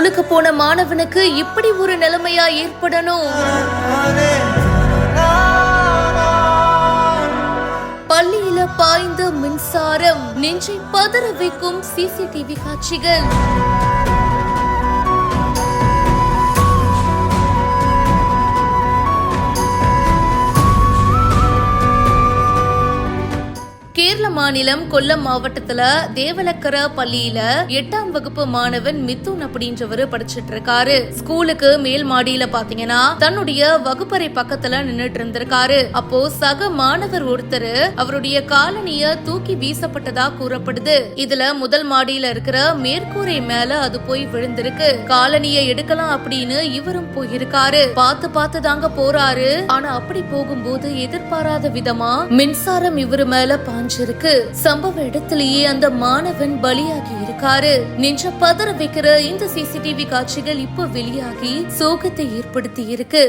ஸ்கூலுக்கு போன மாணவனுக்கு இப்படி ஒரு நிலைமையா ஏற்படணும்? பள்ளியில பாய்ந்த மின்சாரம், நெஞ்சை பதற வைக்கும் சிசிடிவி காட்சிகள். கேரள மாநிலம் கொல்லம் மாவட்டத்துல தேவலக்கர பள்ளியில 8ஆம் வகுப்பு மாணவன் மிதுன் அப்படின்றவரு படிச்சிட்டு இருக்காரு. ஸ்கூலுக்கு மேல் மாடியில பாத்தீங்கன்னா தன்னுடைய வகுப்பறை பக்கத்துல நின்னுட்டு இருந்திருக்காரு. அப்போ சக மாணவர் ஒருத்தர் அவருடைய காலணிய தூக்கி வீசப்பட்டதா கூறப்படுது. இதுல முதல் மாடியில இருக்கிற மேற்கூரை மேல அது போய் விழுந்திருக்கு. காலணிய எடுக்கலாம் அப்படின்னு இவரும் போயிருக்காரு. பார்த்து தாங்க போறாரு. ஆனா அப்படி போகும்போது எதிர்பாராத விதமா மின்சாரம் இவரு மேல இருக்கு. சம்பவ இடத்திலேயே அந்த மாணவன் பலியாகி இருக்காரு. நெஞ்ச பதற வைக்கிற இந்த சிசிடிவி காட்சிகள் இப்ப வெளியாகி சோகத்தை ஏற்படுத்தி இருக்கு.